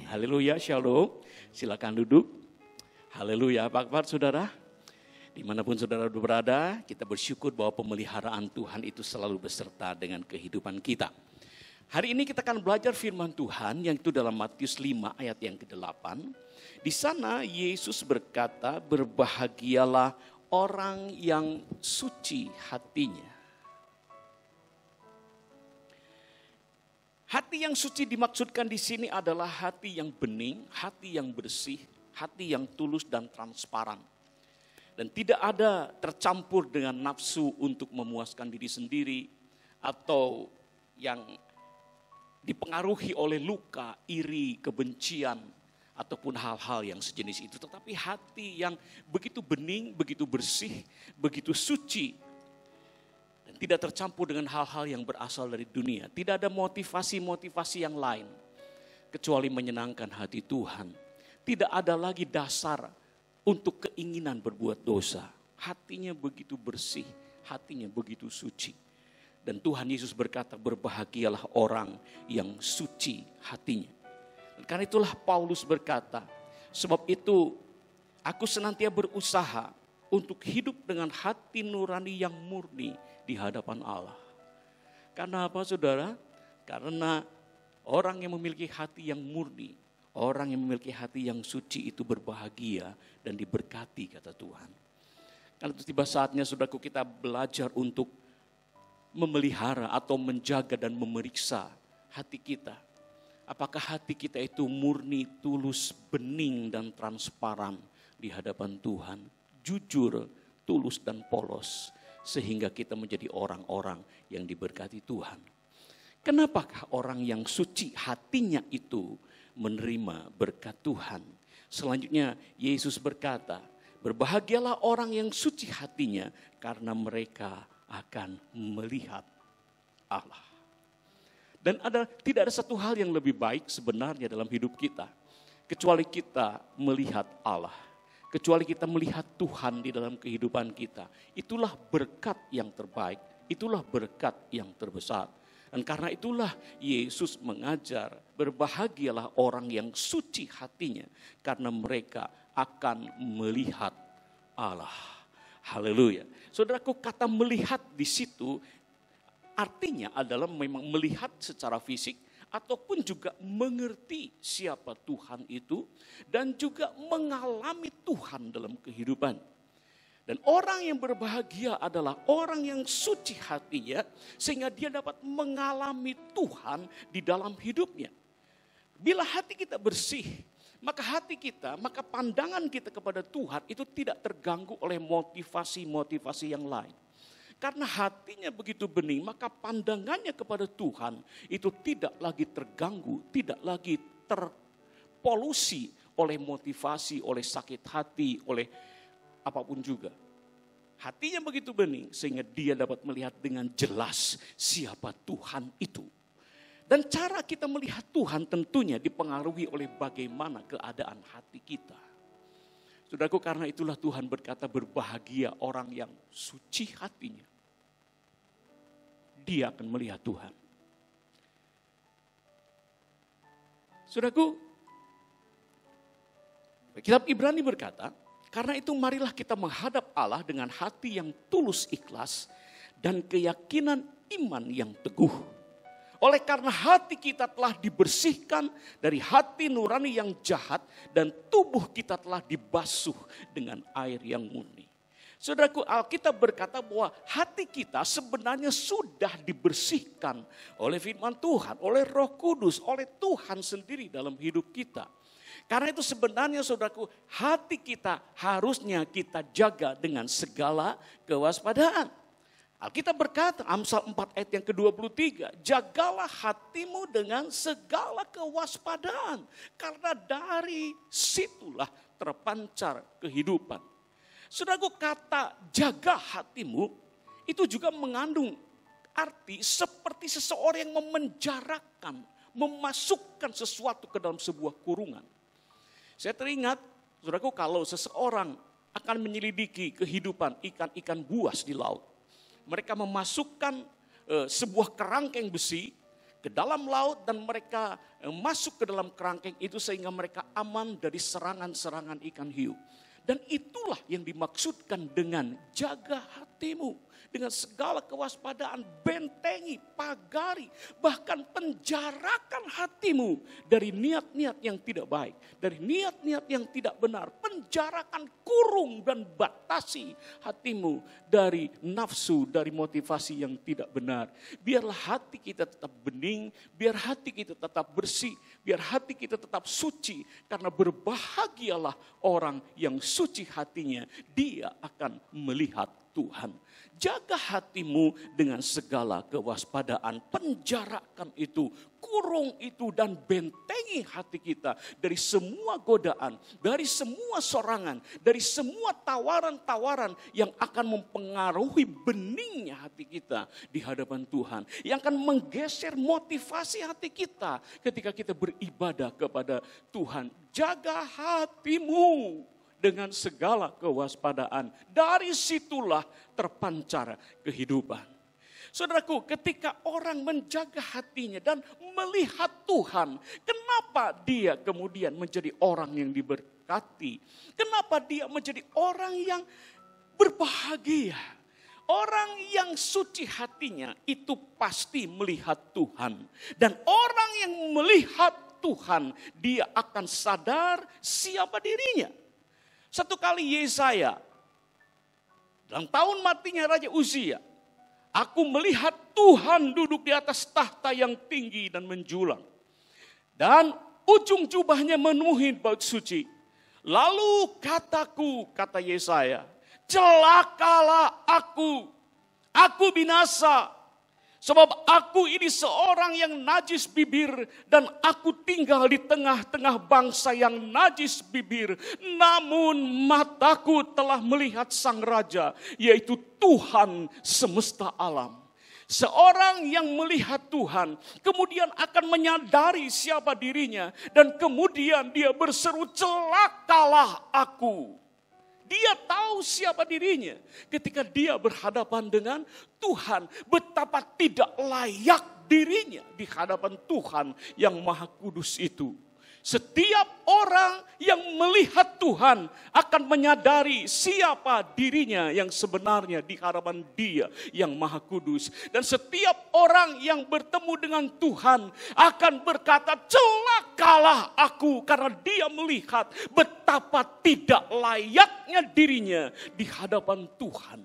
Haleluya, shalom. Silakan duduk. Haleluya, apa kabar saudara? Dimanapun saudara berada, kita bersyukur bahwa pemeliharaan Tuhan itu selalu beserta dengan kehidupan kita. Hari ini kita akan belajar firman Tuhan yang itu dalam Matius 5 ayat yang ke-8. Di sana Yesus berkata, berbahagialah orang yang suci hatinya. Hati yang suci dimaksudkan di sini adalah hati yang bening, hati yang bersih, hati yang tulus dan transparan. Dan tidak ada tercampur dengan nafsu untuk memuaskan diri sendiri atau yang dipengaruhi oleh luka, iri, kebencian ataupun hal-hal yang sejenis itu. Tetapi hati yang begitu bening, begitu bersih, begitu suci. Tidak tercampur dengan hal-hal yang berasal dari dunia. Tidak ada motivasi-motivasi yang lain. Kecuali menyenangkan hati Tuhan. Tidak ada lagi dasar untuk keinginan berbuat dosa. Hatinya begitu bersih. Hatinya begitu suci. Dan Tuhan Yesus berkata, berbahagialah orang yang suci hatinya. Dan karena itulah Paulus berkata, sebab itu aku senantiasa berusaha untuk hidup dengan hati nurani yang murni di hadapan Allah. Karena apa saudara? Karena orang yang memiliki hati yang murni, orang yang memiliki hati yang suci itu berbahagia dan diberkati kata Tuhan. Karena itu tiba saatnya saudaraku kita belajar untuk memelihara atau menjaga dan memeriksa hati kita. Apakah hati kita itu murni, tulus, bening dan transparan di hadapan Tuhan. Jujur, tulus dan polos. Sehingga kita menjadi orang-orang yang diberkati Tuhan. Kenapakah orang yang suci hatinya itu menerima berkat Tuhan? Selanjutnya Yesus berkata, berbahagialah orang yang suci hatinya karena mereka akan melihat Allah. Dan tidak ada satu hal yang lebih baik sebenarnya dalam hidup kita. Kecuali kita melihat Allah. Kecuali kita melihat Tuhan di dalam kehidupan kita. Itulah berkat yang terbaik. Itulah berkat yang terbesar. Dan karena itulah Yesus mengajar, berbahagialah orang yang suci hatinya. Karena mereka akan melihat Allah. Haleluya. Saudaraku, kata melihat di situ artinya adalah memang melihat secara fisik. Ataupun juga mengerti siapa Tuhan itu. Dan juga mengalami Tuhan dalam kehidupan. Dan orang yang berbahagia adalah orang yang suci hatinya. Sehingga dia dapat mengalami Tuhan di dalam hidupnya. Bila hati kita bersih. Maka pandangan kita kepada Tuhan itu tidak terganggu oleh motivasi-motivasi yang lain. Karena hatinya begitu bening, maka pandangannya kepada Tuhan itu tidak lagi terganggu, tidak lagi terpolusi oleh motivasi, oleh sakit hati, oleh apapun juga. Hatinya begitu bening sehingga dia dapat melihat dengan jelas siapa Tuhan itu. Dan cara kita melihat Tuhan tentunya dipengaruhi oleh bagaimana keadaan hati kita. Saudaraku, karena itulah Tuhan berkata berbahagia orang yang suci hatinya. Dia akan melihat Tuhan. Saudaraku, kitab Ibrani berkata, karena itu marilah kita menghadap Allah dengan hati yang tulus ikhlas dan keyakinan iman yang teguh. Oleh karena hati kita telah dibersihkan dari hati nurani yang jahat dan tubuh kita telah dibasuh dengan air yang murni. Saudaraku, Alkitab berkata bahwa hati kita sebenarnya sudah dibersihkan oleh firman Tuhan, oleh Roh Kudus, oleh Tuhan sendiri dalam hidup kita. Karena itu sebenarnya saudaraku, hati kita harusnya kita jaga dengan segala kewaspadaan. Alkitab berkata, Amsal 4 ayat yang ke-23, jagalah hatimu dengan segala kewaspadaan. Karena dari situlah terpancar kehidupan. Saudaraku, kata jaga hatimu itu juga mengandung arti seperti seseorang yang memenjarakan, memasukkan sesuatu ke dalam sebuah kurungan. Saya teringat, saudaraku, kalau seseorang akan menyelidiki kehidupan ikan-ikan buas di laut. Mereka memasukkan sebuah kerangkeng besi ke dalam laut dan mereka masuk ke dalam kerangkeng itu sehingga mereka aman dari serangan-serangan ikan hiu. Dan itulah yang dimaksudkan dengan jaga hatimu. Dengan segala kewaspadaan, bentengi, pagari, bahkan penjarakan hatimu dari niat-niat yang tidak baik. Dari niat-niat yang tidak benar. Penjarakan, kurung dan batasi hatimu dari nafsu, dari motivasi yang tidak benar. Biarlah hati kita tetap bening, biar hati kita tetap bersih, biar hati kita tetap suci. Karena berbahagialah orang yang suci hatinya, dia akan melihat Tuhan. Jaga hatimu dengan segala kewaspadaan, penjarakan itu, kurung itu dan bentengi hati kita dari semua godaan, dari semua sorangan, dari semua tawaran-tawaran yang akan mempengaruhi beningnya hati kita di hadapan Tuhan. Yang akan menggeser motivasi hati kita ketika kita beribadah kepada Tuhan. Jaga hatimu dengan segala kewaspadaan. Dari situlah terpancar kehidupan. Saudaraku, ketika orang menjaga hatinya dan melihat Tuhan, kenapa dia kemudian menjadi orang yang diberkati? Kenapa dia menjadi orang yang berbahagia? Orang yang suci hatinya itu pasti melihat Tuhan. Dan orang yang melihat Tuhan, dia akan sadar siapa dirinya. Satu kali Yesaya, dalam tahun matinya Raja Uzia, aku melihat Tuhan duduk di atas tahta yang tinggi dan menjulang. Dan ujung jubahnya memenuhi bait suci. Lalu kataku, kata Yesaya, celakalah aku binasa. Sebab aku ini seorang yang najis bibir dan aku tinggal di tengah-tengah bangsa yang najis bibir. Namun mataku telah melihat Sang Raja, yaitu Tuhan semesta alam. Seorang yang melihat Tuhan kemudian akan menyadari siapa dirinya dan kemudian dia berseru, celakalah aku. Dia tahu siapa dirinya ketika dia berhadapan dengan Tuhan. Betapa tidak layak dirinya di hadapan Tuhan yang Maha Kudus itu. Setiap orang yang melihat Tuhan akan menyadari siapa dirinya yang sebenarnya di hadapan Dia yang Maha Kudus. Dan setiap orang yang bertemu dengan Tuhan akan berkata, celakalah aku, karena dia melihat betapa tidak layaknya dirinya di hadapan Tuhan.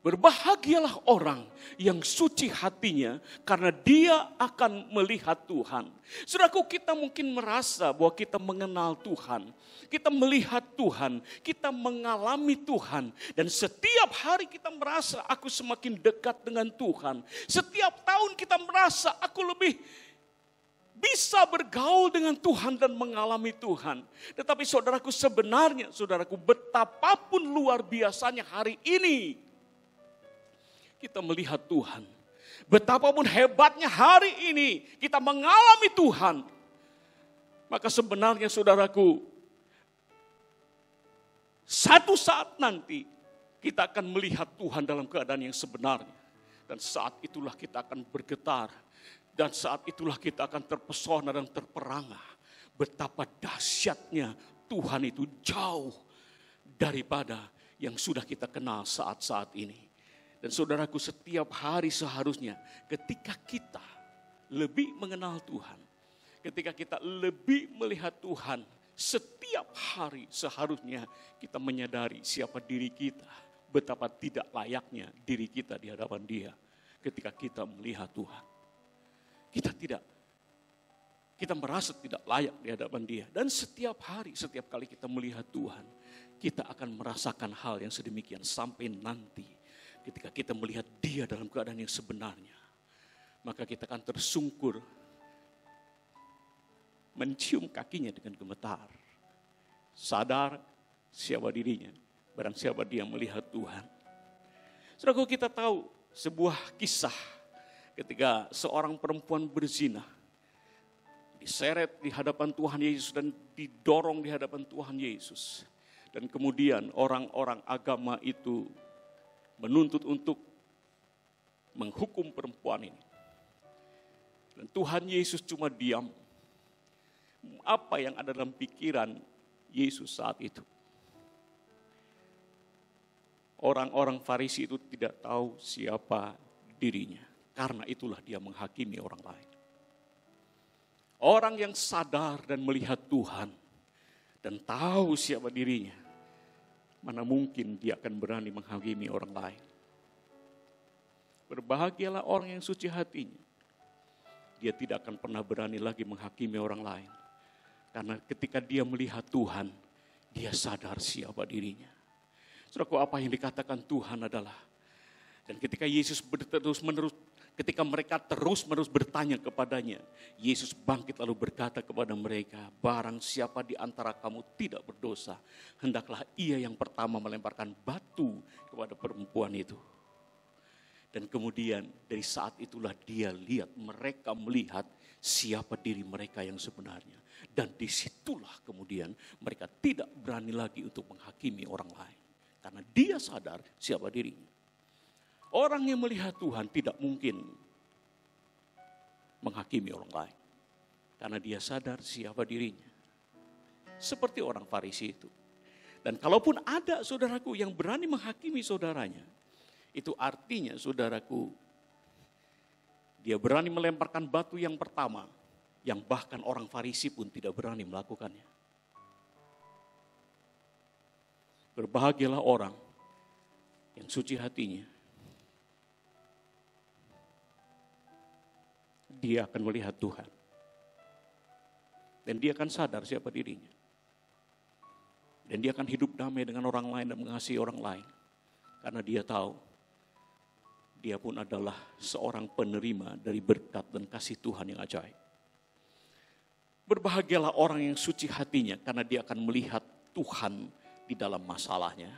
Berbahagialah orang yang suci hatinya karena dia akan melihat Tuhan. Saudaraku, kita mungkin merasa bahwa kita mengenal Tuhan. Kita melihat Tuhan, kita mengalami Tuhan. Dan setiap hari kita merasa aku semakin dekat dengan Tuhan. Setiap tahun kita merasa aku lebih bisa bergaul dengan Tuhan dan mengalami Tuhan. Tetapi saudaraku, sebenarnya saudaraku, betapapun luar biasanya hari ini kita melihat Tuhan. Betapapun hebatnya hari ini kita mengalami Tuhan. Maka sebenarnya saudaraku, satu saat nanti kita akan melihat Tuhan dalam keadaan yang sebenarnya. Dan saat itulah kita akan bergetar. Dan saat itulah kita akan terpesona dan terperangah. Betapa dahsyatnya Tuhan itu jauh daripada yang sudah kita kenal saat-saat ini. Dan saudaraku, setiap hari seharusnya ketika kita lebih mengenal Tuhan, ketika kita lebih melihat Tuhan, setiap hari seharusnya kita menyadari siapa diri kita, betapa tidak layaknya diri kita di hadapan Dia ketika kita melihat Tuhan. Kita merasa tidak layak di hadapan Dia. Dan setiap hari, setiap kali kita melihat Tuhan, kita akan merasakan hal yang sedemikian sampai nanti. Ketika kita melihat Dia dalam keadaan yang sebenarnya, maka kita akan tersungkur, mencium kakinya dengan gemetar. Sadar siapa dirinya, barang siapa dia melihat Tuhan. Saudara, kita tahu sebuah kisah ketika seorang perempuan berzina, diseret di hadapan Tuhan Yesus dan didorong di hadapan Tuhan Yesus. Dan kemudian orang-orang agama itu menuntut untuk menghukum perempuan ini. Dan Tuhan Yesus cuma diam. Apa yang ada dalam pikiran Yesus saat itu? Orang-orang Farisi itu tidak tahu siapa dirinya. Karena itulah dia menghakimi orang lain. Orang yang sadar dan melihat Tuhan dan tahu siapa dirinya, mana mungkin dia akan berani menghakimi orang lain. Berbahagialah orang yang suci hatinya. Dia tidak akan pernah berani lagi menghakimi orang lain. Karena ketika dia melihat Tuhan, dia sadar siapa dirinya. Saudaraku, apa yang dikatakan Tuhan adalah, dan ketika Yesus ketika mereka terus-menerus bertanya kepadanya, Yesus bangkit lalu berkata kepada mereka, barang siapa di antara kamu tidak berdosa, hendaklah ia yang pertama melemparkan batu kepada perempuan itu. Dan kemudian dari saat itulah dia mereka melihat siapa diri mereka yang sebenarnya. Dan disitulah kemudian mereka tidak berani lagi untuk menghakimi orang lain. Karena dia sadar siapa dirinya. Orang yang melihat Tuhan tidak mungkin menghakimi orang lain. Karena dia sadar siapa dirinya. Seperti orang Farisi itu. Dan kalaupun ada saudaraku yang berani menghakimi saudaranya, itu artinya saudaraku, dia berani melemparkan batu yang pertama, yang bahkan orang Farisi pun tidak berani melakukannya. Berbahagialah orang yang suci hatinya. Dia akan melihat Tuhan. Dan dia akan sadar siapa dirinya. Dan dia akan hidup damai dengan orang lain dan mengasihi orang lain. Karena dia tahu, dia pun adalah seorang penerima dari berkat dan kasih Tuhan yang ajaib. Berbahagialah orang yang suci hatinya karena dia akan melihat Tuhan di dalam masalahnya.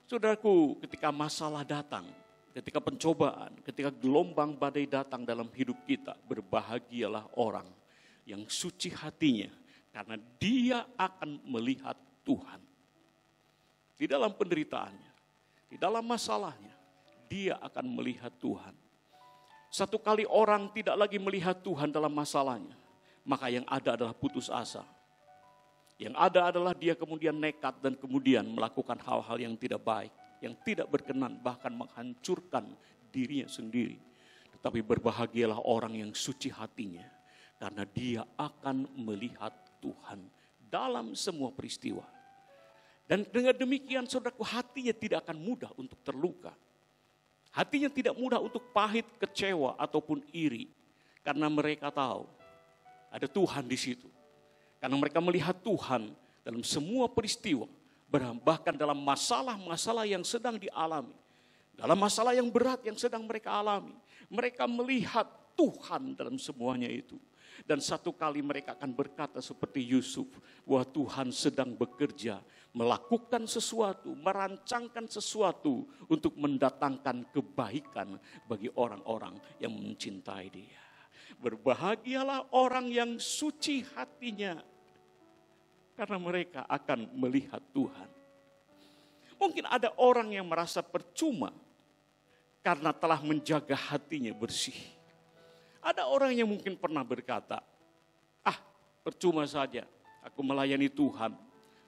Saudaraku, ketika masalah datang, ketika pencobaan, ketika gelombang badai datang dalam hidup kita, berbahagialah orang yang suci hatinya karena dia akan melihat Tuhan. Di dalam penderitaannya, di dalam masalahnya, dia akan melihat Tuhan. Satu kali orang tidak lagi melihat Tuhan dalam masalahnya, maka yang ada adalah putus asa. Yang ada adalah dia kemudian nekat dan kemudian melakukan hal-hal yang tidak baik, yang tidak berkenan, bahkan menghancurkan dirinya sendiri. Tetapi berbahagialah orang yang suci hatinya, karena dia akan melihat Tuhan dalam semua peristiwa. Dan dengan demikian saudaraku, hatinya tidak akan mudah untuk terluka. Hatinya tidak mudah untuk pahit, kecewa, ataupun iri. Karena mereka tahu ada Tuhan di situ. Karena mereka melihat Tuhan dalam semua peristiwa. Bahkan dalam masalah-masalah yang sedang dialami. Dalam masalah yang berat yang sedang mereka alami. Mereka melihat Tuhan dalam semuanya itu. Dan satu kali mereka akan berkata seperti Yusuf, bahwa Tuhan sedang bekerja, melakukan sesuatu, merancangkan sesuatu untuk mendatangkan kebaikan bagi orang-orang yang mencintai Dia. Berbahagialah orang yang suci hatinya, karena mereka akan melihat Tuhan. Mungkin ada orang yang merasa percuma karena telah menjaga hatinya bersih. Ada orang yang mungkin pernah berkata, percuma saja aku melayani Tuhan,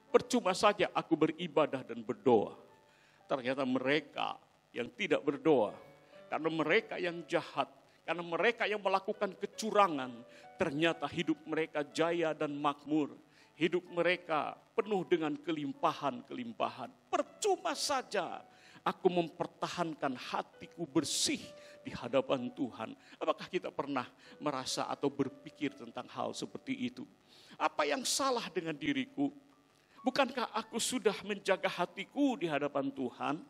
percuma saja aku beribadah dan berdoa. Ternyata mereka yang tidak berdoa, karena mereka yang jahat, karena mereka yang melakukan kecurangan, ternyata hidup mereka jaya dan makmur. Hidup mereka penuh dengan kelimpahan-kelimpahan. Percuma saja aku mempertahankan hatiku bersih di hadapan Tuhan. Apakah kita pernah merasa atau berpikir tentang hal seperti itu? Apa yang salah dengan diriku? Bukankah aku sudah menjaga hatiku di hadapan Tuhan?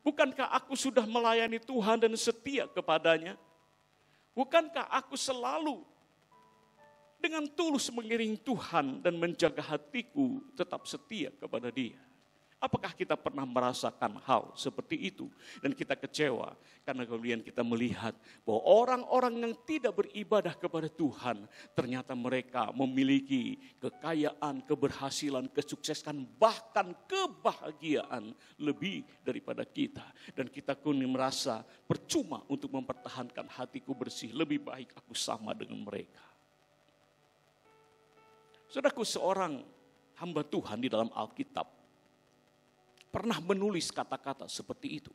Bukankah aku sudah melayani Tuhan dan setia kepadanya? Bukankah aku selalu dengan tulus mengiring Tuhan dan menjaga hatiku tetap setia kepada Dia? Apakah kita pernah merasakan hal seperti itu? Dan kita kecewa karena kemudian kita melihat bahwa orang-orang yang tidak beribadah kepada Tuhan, ternyata mereka memiliki kekayaan, keberhasilan, kesuksesan, bahkan kebahagiaan lebih daripada kita. Dan kita kini merasa percuma untuk mempertahankan hatiku bersih, lebih baik aku sama dengan mereka. Saudaraku, seorang hamba Tuhan di dalam Alkitab pernah menulis kata-kata seperti itu.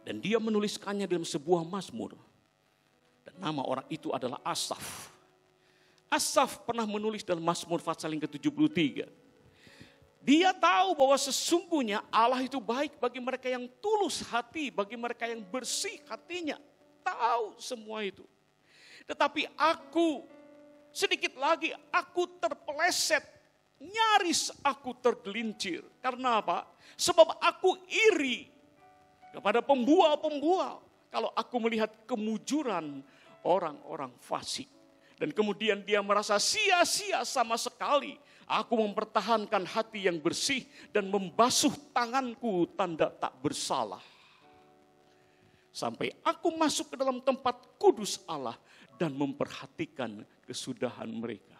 Dan dia menuliskannya dalam sebuah mazmur. Dan nama orang itu adalah Asaf. Asaf pernah menulis dalam mazmur pasal yang ke-73. Dia tahu bahwa sesungguhnya Allah itu baik bagi mereka yang tulus hati, bagi mereka yang bersih hatinya. Tahu semua itu. Tetapi sedikit lagi aku terpeleset. Nyaris aku tergelincir. Karena apa? Sebab aku iri kepada pembual-pembual. Kalau aku melihat kemujuran orang-orang fasik. Dan kemudian dia merasa sia-sia sama sekali. Aku mempertahankan hati yang bersih dan membasuh tanganku tanda tak bersalah. Sampai aku masuk ke dalam tempat kudus Allah dan memperhatikan kesudahan mereka.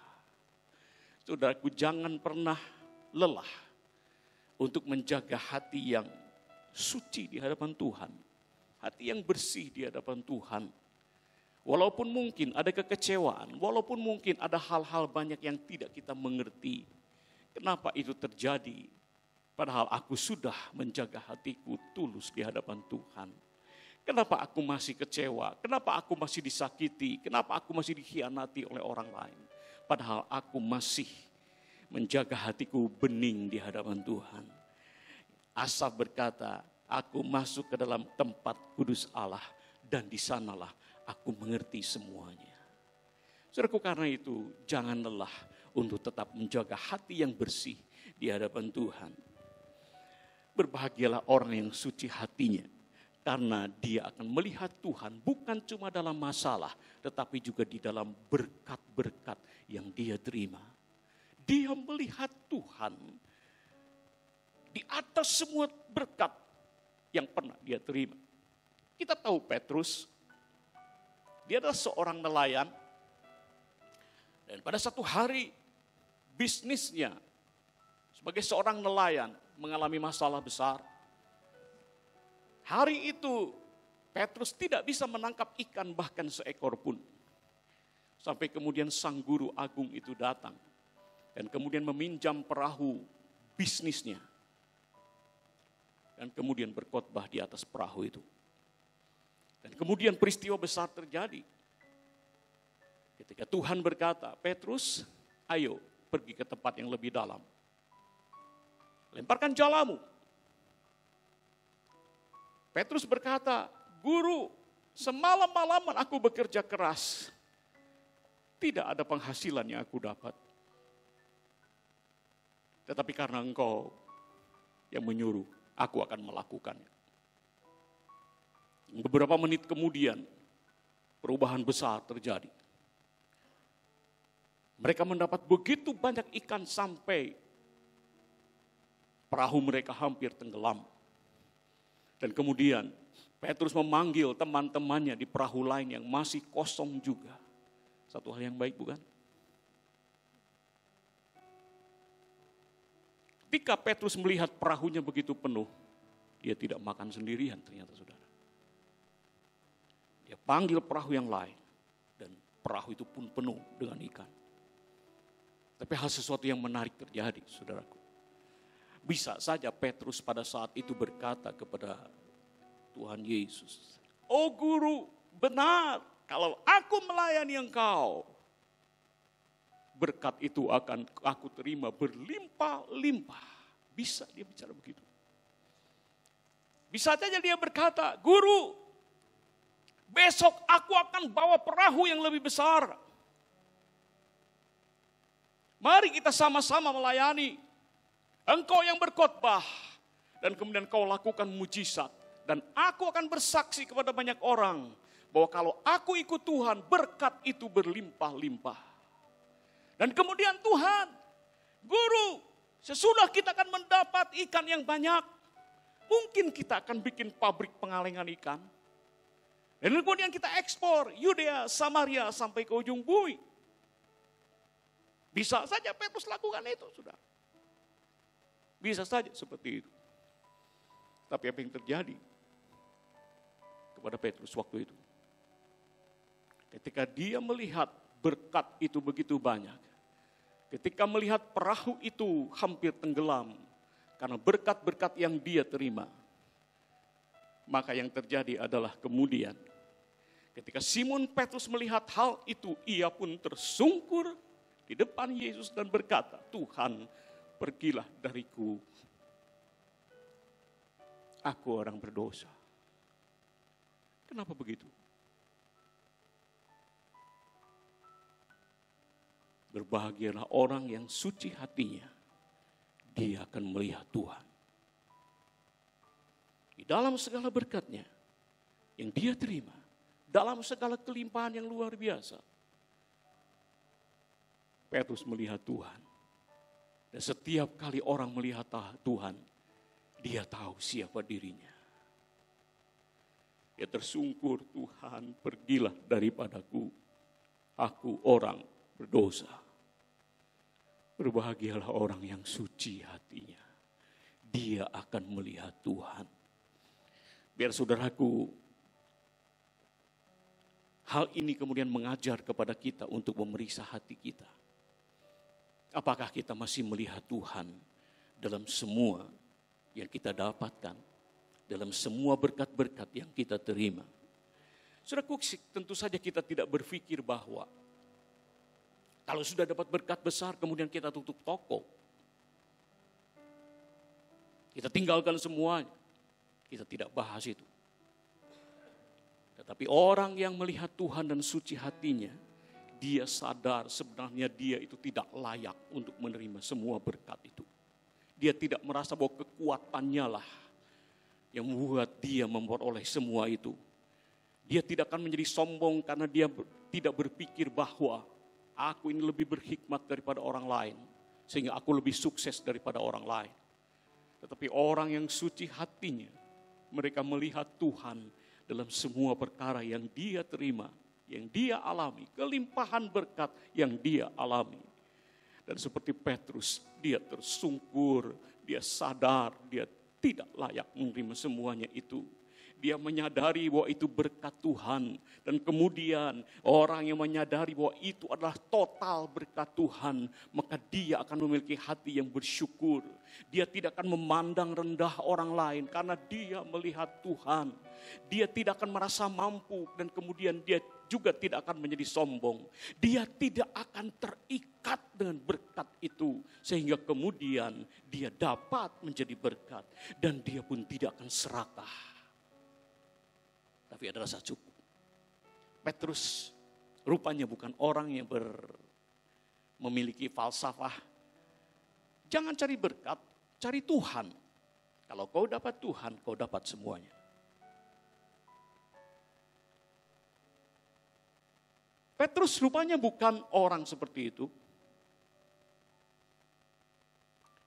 Saudaraku, jangan pernah lelah untuk menjaga hati yang suci di hadapan Tuhan. Hati yang bersih di hadapan Tuhan. Walaupun mungkin ada kekecewaan, walaupun mungkin ada hal-hal banyak yang tidak kita mengerti. Kenapa itu terjadi? Padahal aku sudah menjaga hatiku tulus di hadapan Tuhan. Kenapa aku masih kecewa? Kenapa aku masih disakiti? Kenapa aku masih dikhianati oleh orang lain? Padahal aku masih menjaga hatiku bening di hadapan Tuhan. Asaf berkata, aku masuk ke dalam tempat kudus Allah dan di sanalah aku mengerti semuanya. Saudaraku, karena itu jangan lelah untuk tetap menjaga hati yang bersih di hadapan Tuhan. Berbahagialah orang yang suci hatinya. Karena dia akan melihat Tuhan bukan cuma dalam masalah, tetapi juga di dalam berkat-berkat yang dia terima. Dia melihat Tuhan di atas semua berkat yang pernah dia terima. Kita tahu Petrus, dia adalah seorang nelayan. Dan pada satu hari bisnisnya sebagai seorang nelayan mengalami masalah besar. Hari itu Petrus tidak bisa menangkap ikan bahkan seekor pun. Sampai kemudian sang guru agung itu datang. Dan kemudian meminjam perahu bisnisnya. Dan kemudian berkhotbah di atas perahu itu. Dan kemudian peristiwa besar terjadi. Ketika Tuhan berkata, Petrus, ayo pergi ke tempat yang lebih dalam. Lemparkan jalamu. Petrus berkata, Guru, semalam-malaman aku bekerja keras. Tidak ada penghasilan yang aku dapat. Tetapi karena Engkau yang menyuruh, aku akan melakukannya. Beberapa menit kemudian, perubahan besar terjadi. Mereka mendapat begitu banyak ikan sampai perahu mereka hampir tenggelam. Dan kemudian Petrus memanggil teman-temannya di perahu lain yang masih kosong juga. Satu hal yang baik, bukan? Ketika Petrus melihat perahunya begitu penuh, dia tidak makan sendirian ternyata, saudara. Dia panggil perahu yang lain dan perahu itu pun penuh dengan ikan. Tapi hal sesuatu yang menarik terjadi, saudaraku. Bisa saja Petrus pada saat itu berkata kepada Tuhan Yesus, "Oh Guru, benar, kalau aku melayani Engkau, berkat itu akan aku terima berlimpah-limpah." Bisa dia bicara begitu. Bisa saja dia berkata, "Guru, besok aku akan bawa perahu yang lebih besar. Mari kita sama-sama melayani. Engkau yang berkhotbah dan kemudian kau lakukan mujizat. Dan aku akan bersaksi kepada banyak orang bahwa kalau aku ikut Tuhan, berkat itu berlimpah-limpah." Dan kemudian Tuhan, "Guru, Sesudah kita akan mendapat ikan yang banyak, mungkin kita akan bikin pabrik pengalengan ikan. Dan kemudian kita ekspor Yudea, Samaria sampai ke ujung bumi. Bisa saja Petrus lakukan itu, sudah. Bisa saja seperti itu. Tapi apa yang terjadi kepada Petrus waktu itu? Ketika dia melihat berkat itu begitu banyak. Ketika melihat perahu itu hampir tenggelam. Karena berkat-berkat yang dia terima. Maka yang terjadi adalah kemudian ketika Simon Petrus melihat hal itu, ia pun tersungkur di depan Yesus dan berkata, Tuhan, pergilah dariku. Aku orang berdosa. Kenapa begitu? Berbahagialah orang yang suci hatinya. Dia akan melihat Tuhan. Di dalam segala berkatnya yang dia terima. Dalam segala kelimpahan yang luar biasa. Petrus melihat Tuhan. Dan setiap kali orang melihat Tuhan, dia tahu siapa dirinya. Dia tersungkur, Tuhan pergilah daripadaku. Aku orang berdosa. Berbahagialah orang yang suci hatinya. Dia akan melihat Tuhan. Biar saudaraku, hal ini kemudian mengajar kepada kita untuk memeriksa hati kita. Apakah kita masih melihat Tuhan dalam semua yang kita dapatkan, dalam semua berkat-berkat yang kita terima. Saudaraku, tentu saja kita tidak berpikir bahwa kalau sudah dapat berkat besar kemudian kita tutup toko. Kita tinggalkan semuanya. Kita tidak bahas itu. Tetapi orang yang melihat Tuhan dan suci hatinya, dia sadar sebenarnya dia itu tidak layak untuk menerima semua berkat itu. Dia tidak merasa bahwa kekuatannya lah yang membuat dia memperoleh semua itu. Dia tidak akan menjadi sombong karena dia tidak berpikir bahwa aku ini lebih berhikmat daripada orang lain. Sehingga aku lebih sukses daripada orang lain. Tetapi orang yang suci hatinya, mereka melihat Tuhan dalam semua perkara yang dia terima, yang dia alami, kelimpahan berkat yang dia alami. Dan seperti Petrus, dia tersungkur, dia sadar, dia tidak layak menerima semuanya itu. Dia menyadari bahwa itu berkat Tuhan. Dan kemudian orang yang menyadari bahwa itu adalah total berkat Tuhan. Maka dia akan memiliki hati yang bersyukur. Dia tidak akan memandang rendah orang lain karena dia melihat Tuhan. Dia tidak akan merasa mampu dan kemudian dia juga tidak akan menjadi sombong. Dia tidak akan terikat dengan berkat itu. Sehingga kemudian dia dapat menjadi berkat. Dan dia pun tidak akan serakah. Tapi ada rasa cukup. Petrus rupanya bukan orang yang memiliki falsafah. Jangan cari berkat, cari Tuhan. Kalau kau dapat Tuhan, kau dapat semuanya. Petrus rupanya bukan orang seperti itu.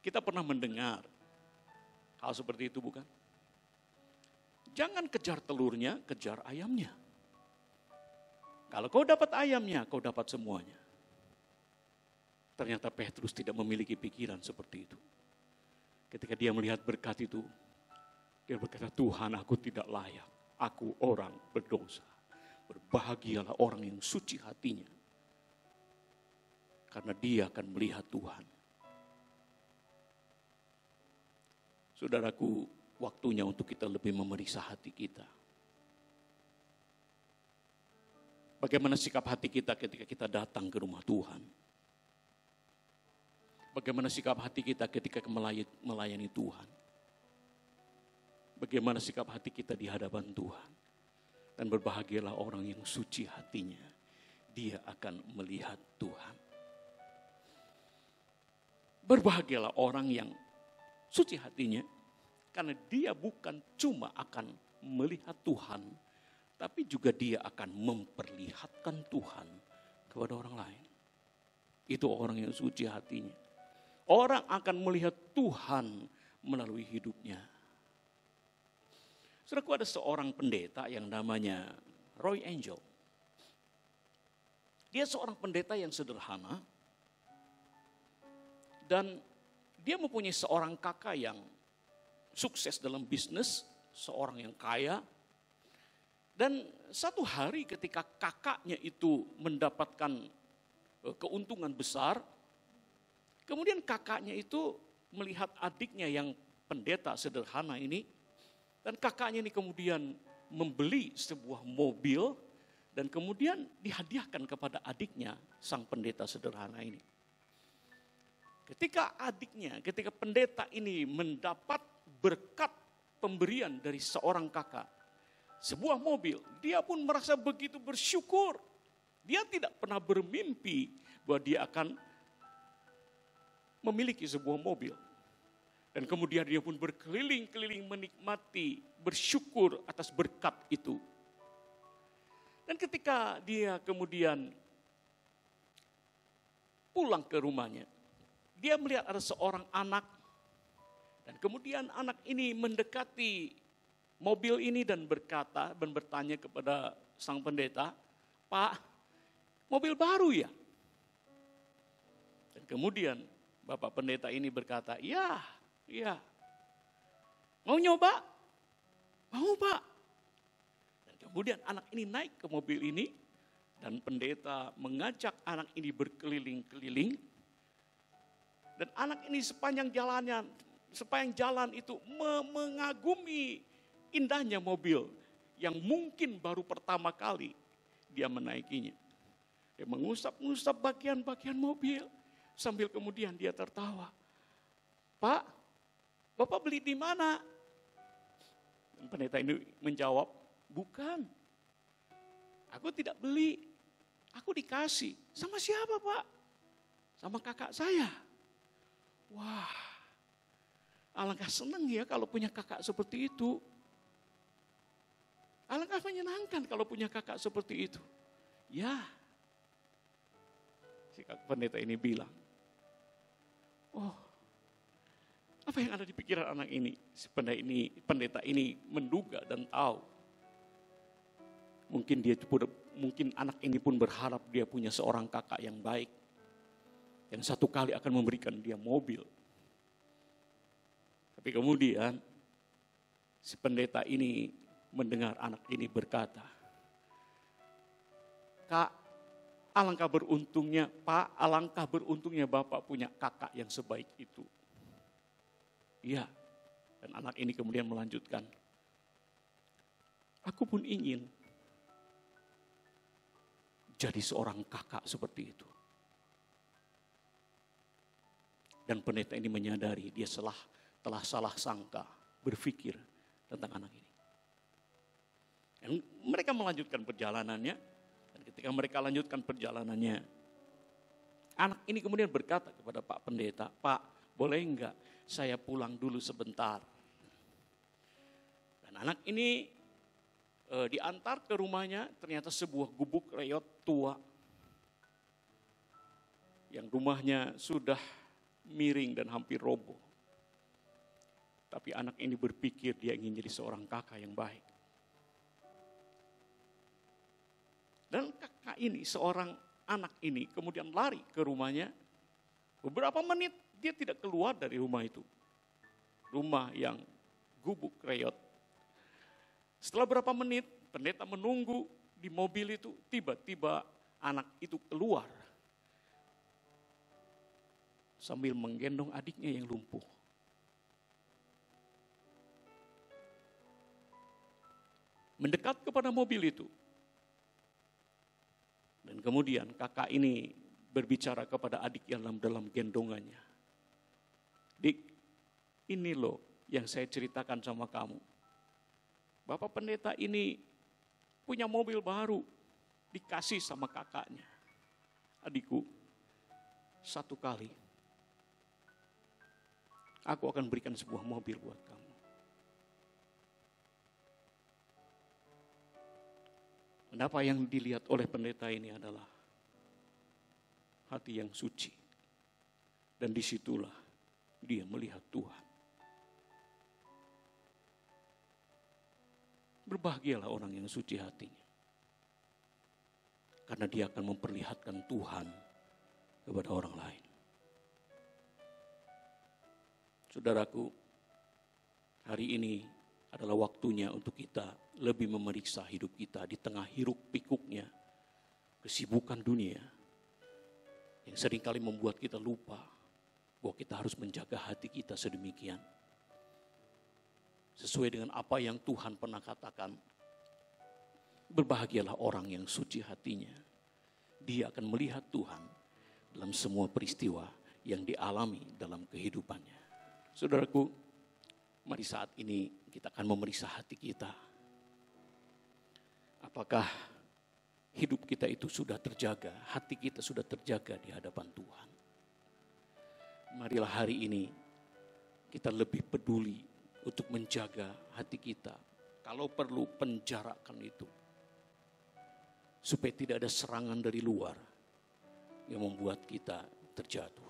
Kita pernah mendengar hal seperti itu, bukan? Jangan kejar telurnya, kejar ayamnya. Kalau kau dapat ayamnya, kau dapat semuanya. Ternyata Petrus tidak memiliki pikiran seperti itu. Ketika dia melihat berkat itu, dia berkata, Tuhan, aku tidak layak. Aku orang berdosa. Berbahagialah orang yang suci hatinya. Karena dia akan melihat Tuhan. Saudaraku, waktunya untuk kita lebih memeriksa hati kita. Bagaimana sikap hati kita ketika kita datang ke rumah Tuhan? Bagaimana sikap hati kita ketika melayani Tuhan? Bagaimana sikap hati kita di hadapan Tuhan? Dan berbahagialah orang yang suci hatinya. Dia akan melihat Tuhan. Berbahagialah orang yang suci hatinya. Karena dia bukan cuma akan melihat Tuhan, tapi juga dia akan memperlihatkan Tuhan kepada orang lain. Itu orang yang suci hatinya. Orang akan melihat Tuhan melalui hidupnya. Saudaraku, ada seorang pendeta yang namanya Roy Angel. Dia seorang pendeta yang sederhana. Dan dia mempunyai seorang kakak yang sukses dalam bisnis, seorang yang kaya. Dan satu hari ketika kakaknya itu mendapatkan keuntungan besar, kemudian kakaknya itu melihat adiknya yang pendeta sederhana ini, dan kakaknya ini kemudian membeli sebuah mobil, dan kemudian dihadiahkan kepada adiknya, sang pendeta sederhana ini. Ketika pendeta ini mendapat berkat pemberian dari seorang kakak, sebuah mobil, dia pun merasa begitu bersyukur. Dia tidak pernah bermimpi bahwa dia akan memiliki sebuah mobil. Dan kemudian dia pun berkeliling-keliling menikmati, bersyukur atas berkat itu. Dan ketika dia kemudian pulang ke rumahnya, dia melihat ada seorang anak. Dan kemudian anak ini mendekati mobil ini dan bertanya kepada sang pendeta, "Pak, mobil baru ya?" Dan kemudian bapak pendeta ini berkata, "Ya. Mau nyoba?" "Mau, Pak." Dan kemudian anak ini naik ke mobil ini dan pendeta mengajak anak ini berkeliling-keliling. Dan anak ini sepanjang jalan itu mengagumi indahnya mobil yang mungkin baru pertama kali dia menaikinya. Dia mengusap-ngusap bagian-bagian mobil sambil kemudian dia tertawa. "Pak, Bapak beli di mana?" Dan pendeta ini menjawab, "Bukan, aku tidak beli, aku dikasih." "Sama siapa, Pak?" "Sama kakak saya." Wah, alangkah senang ya kalau punya kakak seperti itu. Alangkah menyenangkan kalau punya kakak seperti itu. Ya, si pendeta ini bilang, "Oh, apa yang ada di pikiran anak ini?" Si pendeta ini menduga dan tahu. Mungkin anak ini pun berharap dia punya seorang kakak yang baik, yang satu kali akan memberikan dia mobil. Tapi kemudian si pendeta ini mendengar anak ini berkata, "Kak, alangkah beruntungnya Pak, alangkah beruntungnya Bapak punya kakak yang sebaik itu." Iya, dan anak ini kemudian melanjutkan, "Aku pun ingin jadi seorang kakak seperti itu." Dan pendeta ini menyadari dia telah salah sangka berpikir tentang anak ini. Dan mereka melanjutkan perjalanannya. Dan ketika mereka lanjutkan perjalanannya, anak ini kemudian berkata kepada Pak Pendeta, "Pak, boleh enggak saya pulang dulu sebentar?" Dan anak ini diantar ke rumahnya, ternyata sebuah gubuk reot tua. Yang rumahnya sudah miring dan hampir roboh. Tapi anak ini berpikir dia ingin jadi seorang kakak yang baik. Dan kakak ini, seorang anak ini kemudian lari ke rumahnya. Beberapa menit dia tidak keluar dari rumah itu. Rumah yang gubuk reot. Setelah berapa menit pendeta menunggu di mobil itu, tiba-tiba anak itu keluar sambil menggendong adiknya yang lumpuh. Mendekat kepada mobil itu. Dan kemudian kakak ini berbicara kepada adik yang dalam gendongannya. "Dik, ini loh yang saya ceritakan sama kamu. Bapak pendeta ini punya mobil baru, dikasih sama kakaknya. Adikku, satu kali aku akan berikan sebuah mobil buat kamu." Dan apa yang dilihat oleh pendeta ini adalah hati yang suci, Dan disitulah dia melihat Tuhan. Berbahagialah orang yang suci hatinya. Karena dia akan memperlihatkan Tuhan kepada orang lain. Saudaraku, hari ini adalah waktunya untuk kita lebih memeriksa hidup kita di tengah hiruk pikuknya kesibukan dunia yang seringkali membuat kita lupa bahwa kita harus menjaga hati kita sedemikian. Sesuai dengan apa yang Tuhan pernah katakan, berbahagialah orang yang suci hatinya. Dia akan melihat Tuhan dalam semua peristiwa yang dialami dalam kehidupannya. Saudaraku, mari saat ini kita akan memeriksa hati kita. Apakah hidup kita itu sudah terjaga, hati kita sudah terjaga di hadapan Tuhan. Marilah hari ini kita lebih peduli untuk menjaga hati kita. Kalau perlu penjarakan itu. Supaya tidak ada serangan dari luar yang membuat kita terjatuh.